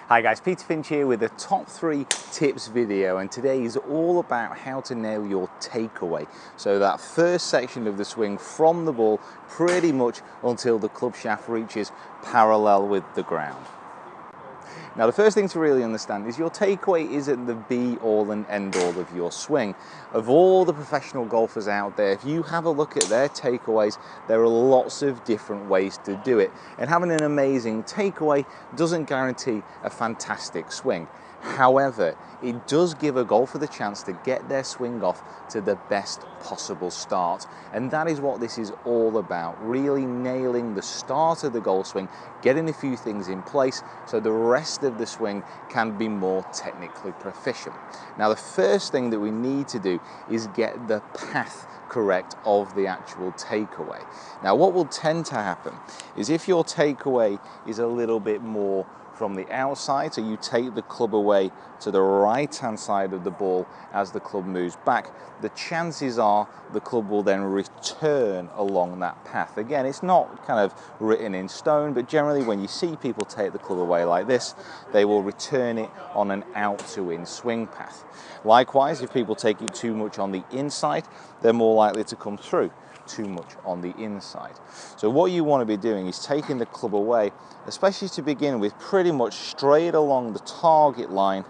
Hi guys, Peter Finch here with the top 3 tips video, and today is all about how to nail your takeaway. So that first section of the swing from the ball pretty much until the club shaft reaches parallel with the ground. Now the first thing to really understand is your takeaway isn't the be all and end all of your swing. Of all the professional golfers out there, if you have a look at their takeaways, there are lots of different ways to do it. And having an amazing takeaway doesn't guarantee a fantastic swing. However, it does give a golfer the chance to get their swing off to the best possible start. And that is what this is all about, really nailing the start of the golf swing, getting a few things in place so the rest of the swing can be more technically proficient. Now, the first thing that we need to do is get the path correct of the actual takeaway. Now, what will tend to happen is if your takeaway is a little bit more from the outside, so you take the club away to the right hand side of the ball as the club moves back, the chances are the club will then return along that path. Again, it's not kind of written in stone, but generally when you see people take the club away like this, they will return it on an out to in swing path. Likewise, if people take it too much on the inside, they're more likely to come through too much on the inside. So what you want to be doing is taking the club away, especially to begin with, pretty much straight along the target line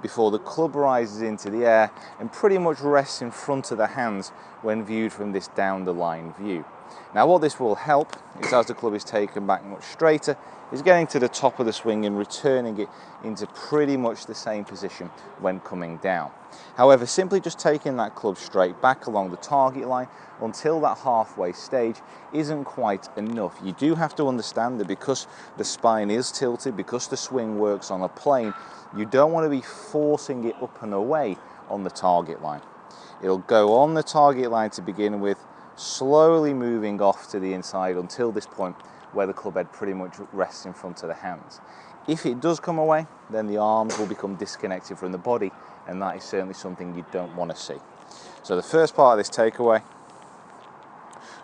before the club rises into the air and pretty much rests in front of the hands when viewed from this down the line view. Now what this will help is, as the club is taken back much straighter, is getting to the top of the swing and returning it into pretty much the same position when coming down. However, simply just taking that club straight back along the target line until that halfway stage isn't quite enough. You do have to understand that because the spine is tilted, because the swing works on a plane, you don't want to be forcing it up and away on the target line. It'll go on the target line to begin with, slowly moving off to the inside until this point where the club head pretty much rests in front of the hands. If it does come away, then the arms will become disconnected from the body, and that is certainly something you don't want to see. So the first part of this takeaway,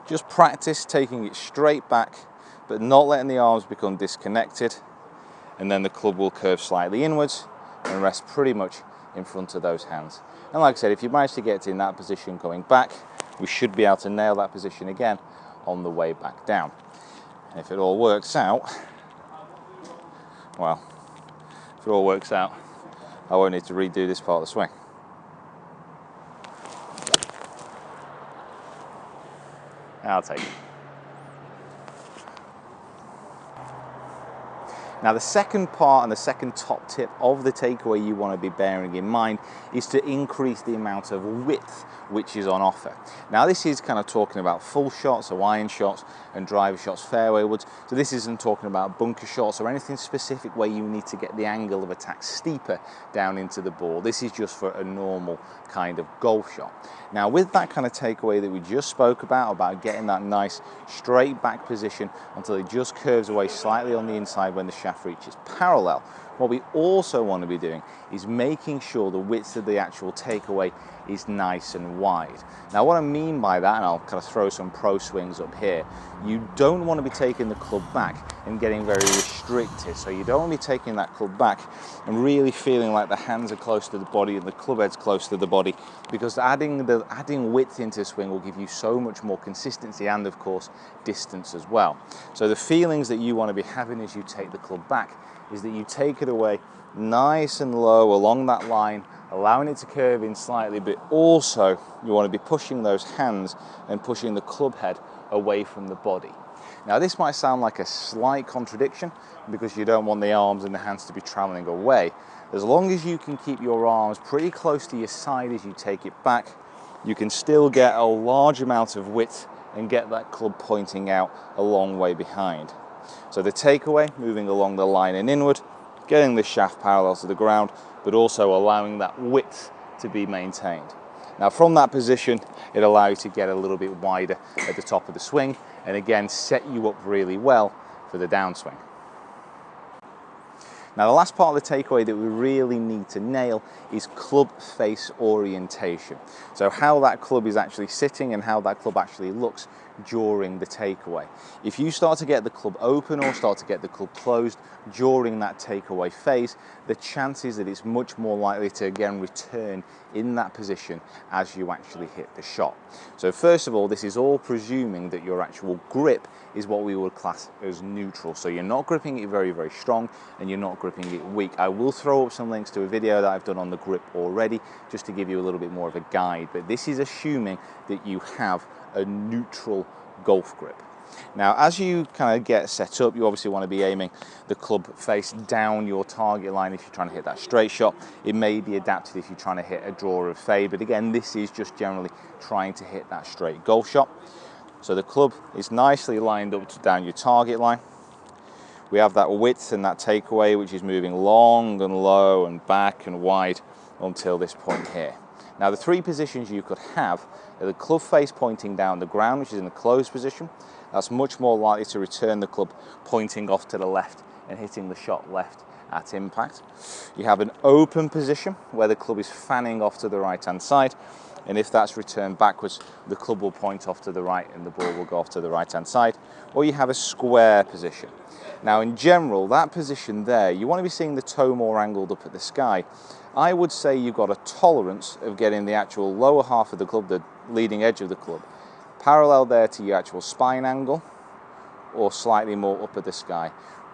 just practice taking it straight back, but not letting the arms become disconnected, and then the club will curve slightly inwards and rest pretty much in front of those hands. And like I said, if you manage to get in that position going back, we should be able to nail that position again on the way back down. And if it all works out, well, if it all works out, I won't need to redo this part of the swing. I'll take it. Now the second part and the second top tip of the takeaway you want to be bearing in mind is to increase the amount of width which is on offer. Now this is kind of talking about full shots, so iron shots and driver shots fairway woods. So this isn't talking about bunker shots or anything specific where you need to get the angle of attack steeper down into the ball. This is just for a normal kind of golf shot. Now with that kind of takeaway that we just spoke about getting that nice straight back position until it just curves away slightly on the inside when the shaft reaches parallel, what we also want to be doing is making sure the width of the actual takeaway is nice and wide. Now what I mean by that, and I'll kind of throw some pro swings up here, you don't want to be taking the club back and getting very restricted. So you don't want to be taking that club back and really feeling like the hands are close to the body and the club head's close to the body, because adding width into the swing will give you so much more consistency and of course distance as well. So the feelings that you want to be having as you take the club back is that you take it away nice and low along that line, allowing it to curve in slightly, but also you want to be pushing those hands and pushing the club head away from the body. Now this might sound like a slight contradiction because you don't want the arms and the hands to be traveling away. As long as you can keep your arms pretty close to your side as you take it back, you can still get a large amount of width and get that club pointing out a long way behind. So the takeaway, moving along the line and inward, getting the shaft parallel to the ground, but also allowing that width to be maintained. Now from that position, it allows you to get a little bit wider at the top of the swing, and again set you up really well for the downswing. Now the last part of the takeaway that we really need to nail is club face orientation. So how that club is actually sitting and how that club actually looks during the takeaway. If you start to get the club open or start to get the club closed during that takeaway phase, the chances that it's much more likely to again return in that position as you actually hit the shot. So first of all, this is all presuming that your actual grip is what we would class as neutral. So you're not gripping it very, very strong and you're not gripping it weak. I will throw up some links to a video that I've done on the grip already, just to give you a little bit more of a guide, but this is assuming that you have a neutral golf grip. Now, as you kind of get set up, you obviously want to be aiming the club face down your target line if you're trying to hit that straight shot. It may be adapted if you're trying to hit a draw or a fade, but again, this is just generally trying to hit that straight golf shot. So the club is nicely lined up to down your target line. We have that width and that takeaway, which is moving long and low and back and wide until this point here. Now the three positions you could have are the club face pointing down the ground, which is in the closed position. That's much more likely to return the club pointing off to the left and hitting the shot left at impact. You have an open position where the club is fanning off to the right hand side, and if that's returned backwards, the club will point off to the right and the ball will go off to the right hand side. Or you have a square position. Now in general, that position there, you want to be seeing the toe more angled up at the sky. I would say you've got a tolerance of getting the actual lower half of the club, the leading edge of the club, parallel there to your actual spine angle or slightly more up at the sky.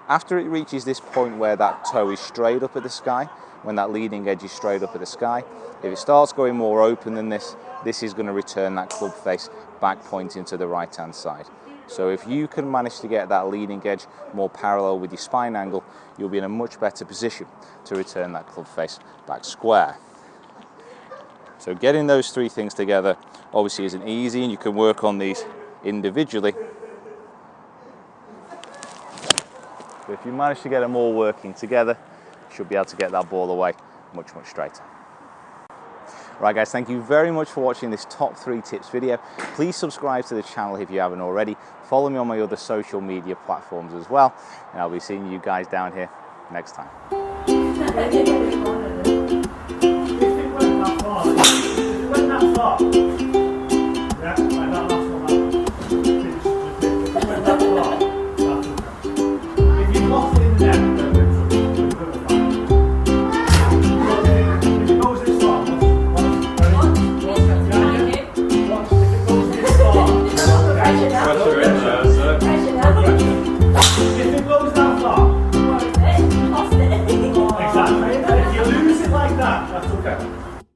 After it reaches this point where that toe is straight up at the sky, when that leading edge is straight up at the sky, if it starts going more open than this, this is going to return that club face back pointing to the right hand side. So if you can manage to get that leading edge more parallel with your spine angle, you'll be in a much better position to return that club face back square. So getting those three things together obviously isn't easy, and you can work on these individually. But if you manage to get them all working together, you should be able to get that ball away much, much straighter. Right guys, thank you very much for watching this top 3 tips video. Please subscribe to the channel if you haven't already. Follow me on my other social media platforms as well, and I'll be seeing you guys down here next time. If it went that far,